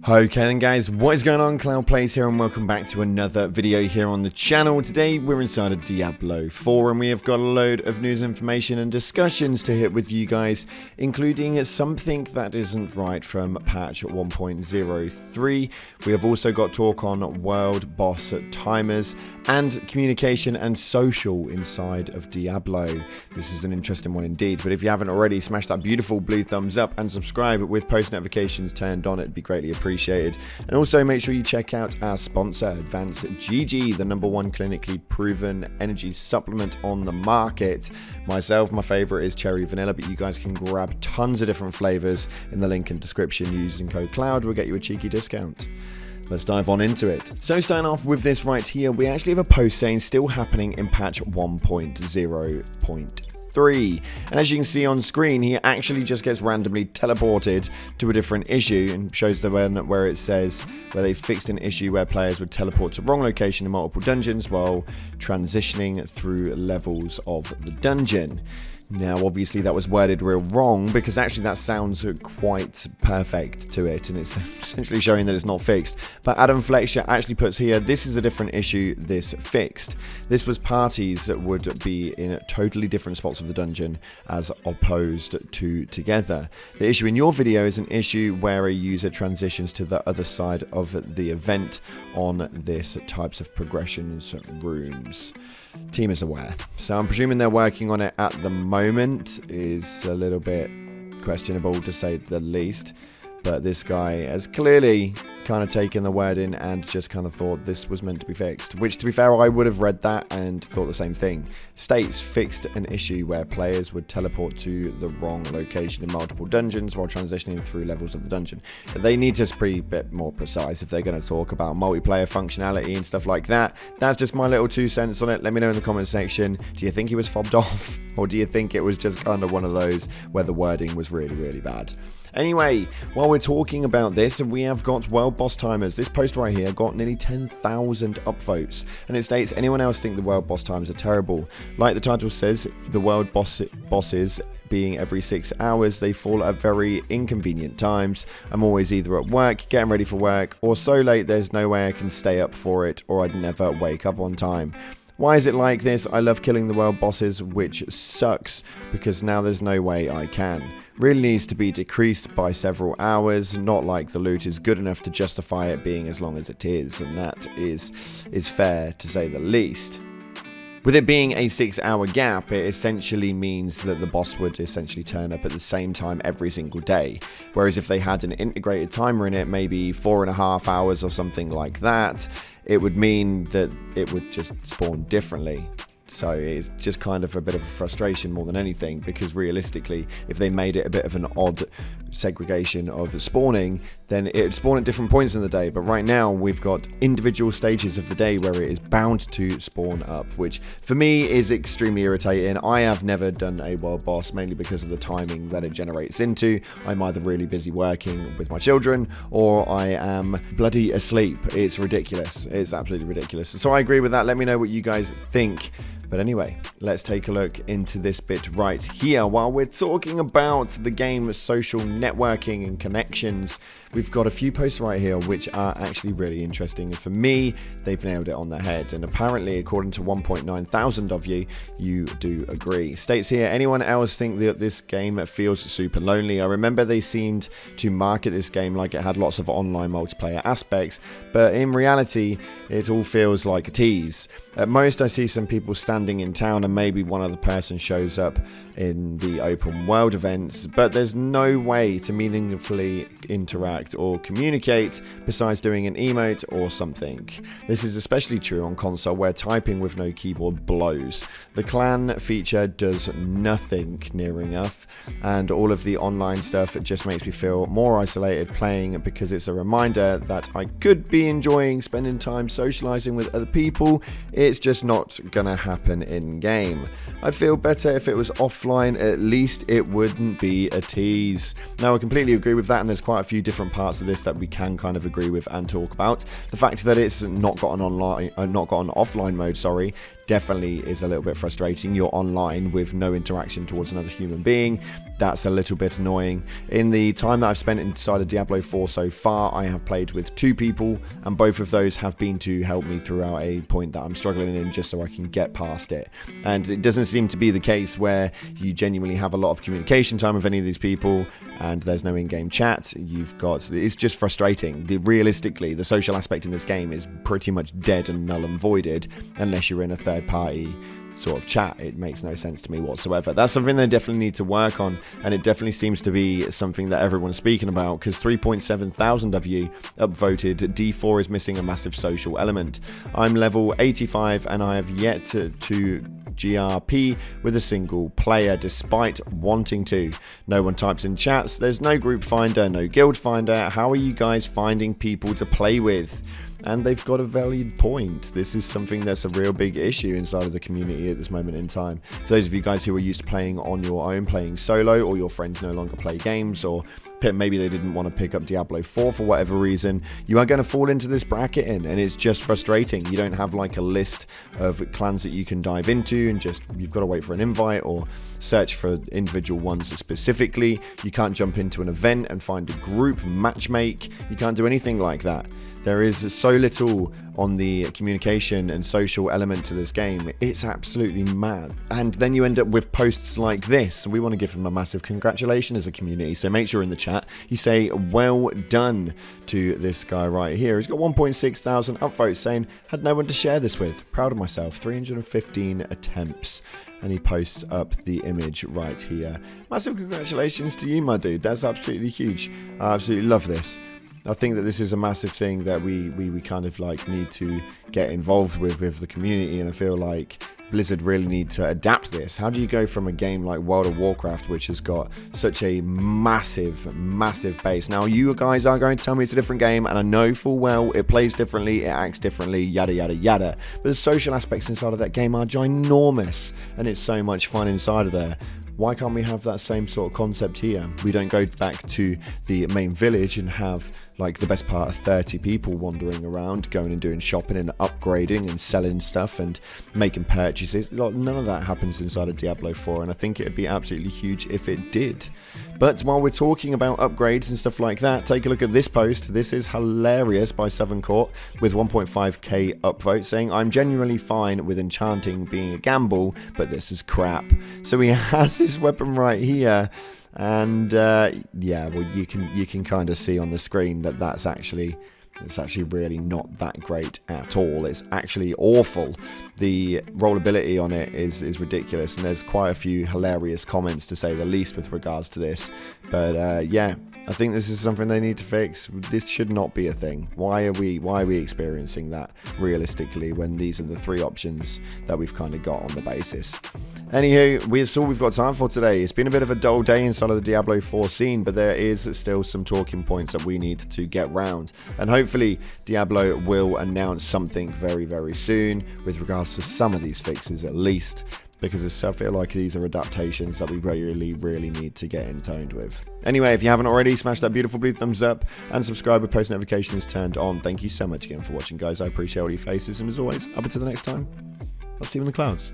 Okay then guys, what is going on? Cloud Plays here and welcome back to another video here on the channel. Today we're inside of Diablo 4 and we have got a load of news, information and discussions to hit with you guys, including something that isn't right from patch 1.03. We have also got talk on world boss timers and communication and social inside of Diablo. This is an interesting one indeed, but if you haven't already, smash that beautiful blue thumbs up and subscribe with post notifications turned on. It'd be greatly appreciated. And also make sure you check out our sponsor, Advanced GG, the #1 clinically proven energy supplement on the market. Myself, my favorite is cherry vanilla, but you guys can grab tons of different flavors in the link in description. Using code CLOUD will get you a cheeky discount. Let's dive on into it. So starting off with this right here, we actually have a post saying still happening in patch 1.0.3. And as you can see on screen, he actually just gets randomly teleported to a different issue and shows the one where it says where they fixed an issue where players would teleport to the wrong location in multiple dungeons while transitioning through levels of the dungeon. Now, obviously, that was worded real wrong because actually that sounds quite perfect to it, and it's essentially showing that it's not fixed. But Adam Fletcher actually puts here, this is a different issue, this fixed. This was parties that would be in totally different spots of the dungeon as opposed to together. The issue in your video is an issue where a user transitions to the other side of the event on this types of progressions rooms. Team is aware, so I'm presuming they're working on it at the moment. Is a little bit questionable to say the least, but this guy has clearly kind of taken the word in and just kind of thought this was meant to be fixed, which to be fair I would have read that and thought the same thing. States fixed an issue where players would teleport to the wrong location in multiple dungeons while transitioning through levels of the dungeon. They need to be a bit more precise if they're going to talk about multiplayer functionality and stuff like that. That's just my little 2 cents on it. Let me know in the comment section, do you think he was fobbed off, or do you think it was just kind of one of those where the wording was really bad? Anyway, while we're talking about this, we have got world boss timers. This post right here got nearly 10,000 upvotes, and it states, anyone else think the world boss timers are terrible? Like the title says, the world bosses being every 6 hours, they fall at very inconvenient times. I'm always either at work, getting ready for work, or so late there's no way I can stay up for it, or I'd never wake up on time. Why is it like this? I love killing the world bosses, which sucks because now there's no way I can. Really needs to be decreased by several hours, not like the loot is good enough to justify it being as long as it is, and that is fair to say the least. With it being a 6-hour gap, it essentially means that the boss would essentially turn up at the same time every single day. Whereas if they had an integrated timer in it, maybe 4.5 hours or something like that, it would mean that it would just spawn differently. So it's just kind of a bit of a frustration more than anything, because realistically, if they made it a bit of an odd segregation of spawning, then it would spawn at different points in the day. But right now, we've got individual stages of the day where it is bound to spawn up, which for me is extremely irritating. I have never done a world boss, mainly because of the timing that it generates into. I'm either really busy working with my children, or I am bloody asleep. It's ridiculous. It's absolutely ridiculous. So I agree with that. Let me know what you guys think. But anyway, let's take a look into this bit right here. While we're talking about the game's social networking and connections, we've got a few posts right here which are actually really interesting. For me, they've nailed it on the head. And apparently, according to 1.9 thousand of you, you do agree. States here, anyone else think that this game feels super lonely? I remember they seemed to market this game like it had lots of online multiplayer aspects, but in reality, it all feels like a tease. At most, I see some people standing in town and maybe one other person shows up in the open world events, but there's no way to meaningfully interact or communicate besides doing an emote or something. This is especially true on console where typing with no keyboard blows. The clan feature does nothing near enough, and all of the online stuff just makes me feel more isolated playing, because it's a reminder that I could be enjoying spending time socializing with other people. It's just not gonna happen in game. I'd feel better if it was offline, at least it wouldn't be a tease. Now, I completely agree with that, and there's quite a few different parts of this that we can kind of agree with and talk about. The fact that it's not got an offline mode, definitely is a little bit frustrating. You're online with no interaction towards another human being. That's a little bit annoying. In the time that I've spent inside of Diablo 4 so far, I have played with 2 people, and both of those have been to help me throughout a point that I'm struggling in, just so I can get past it. And it doesn't seem to be the case where you genuinely have a lot of communication time with any of these people and there's no in-game chat. It's just frustrating. Realistically, the social aspect in this game is pretty much dead and null and voided unless you're in a third-party sort of chat. It makes no sense to me whatsoever. That's something they definitely need to work on, and it definitely seems to be something that everyone's speaking about, because 3.7 thousand of you upvoted D4 is missing a massive social element. I'm level 85 and I have yet to GRP with a single player despite wanting to. No one types in chats, there's no group finder, no guild finder. How are you guys finding people to play with? And they've got a valid point. This is something that's a real big issue inside of the community at this moment in time. For those of you guys who are used to playing on your own, playing solo, or your friends no longer play games, or maybe they didn't want to pick up Diablo 4 for whatever reason, you are going to fall into this bracket and it's just frustrating. You don't have like a list of clans that you can dive into, and you've got to wait for an invite or search for individual ones specifically. You can't jump into an event and find a group, matchmake. You can't do anything like that. There is so little on the communication and social element to this game. It's absolutely mad. And then you end up with posts like this. We want to give them a massive congratulations as a community. So make sure in the chat you say well done to this guy right here. He's got 1.6 thousand upvotes saying, had no one to share this with. Proud of myself. 315 attempts. And he posts up the image right here. Massive congratulations to you, my dude. That's absolutely huge. I absolutely love this. I think that this is a massive thing that we kind of like need to get involved with the community, and I feel like Blizzard really need to adapt this. How do you go from a game like World of Warcraft, which has got such a massive base? Now, you guys are going to tell me it's a different game, and I know full well it plays differently, it acts differently, yada yada yada, but the social aspects inside of that game are ginormous, and it's so much fun inside of there. Why can't we have that same sort of concept here? We don't go back to the main village and have like the best part of 30 people wandering around, going and doing shopping and upgrading and selling stuff and making purchases. None of that happens inside of Diablo 4, and I think it'd be absolutely huge if it did. But while we're talking about upgrades and stuff like that, take a look at this post. This is hilarious by Southern Court with 1.5k upvotes, saying, I'm genuinely fine with Enchanting being a gamble, but this is crap. So he has his weapon right here. And yeah, well, you can kind of see on the screen that it's actually really not that great at all. It's actually awful. The rollability on it is ridiculous, and there's quite a few hilarious comments to say the least with regards to this. But yeah, I think this is something they need to fix. This should not be a thing. Why are we experiencing that realistically when these are the 3 options that we've kind of got on the basis? Anywho, that's all we've got time for today. It's been a bit of a dull day inside of the Diablo 4 scene, but there is still some talking points that we need to get round. And hopefully, Diablo will announce something very, very soon with regards to some of these fixes at least, because I feel like these are adaptations that we really need to get intoned with. Anyway, if you haven't already, smash that beautiful blue thumbs up and subscribe with post notifications turned on. Thank you so much again for watching, guys. I appreciate all your faces, and as always, up until the next time, I'll see you in the clouds.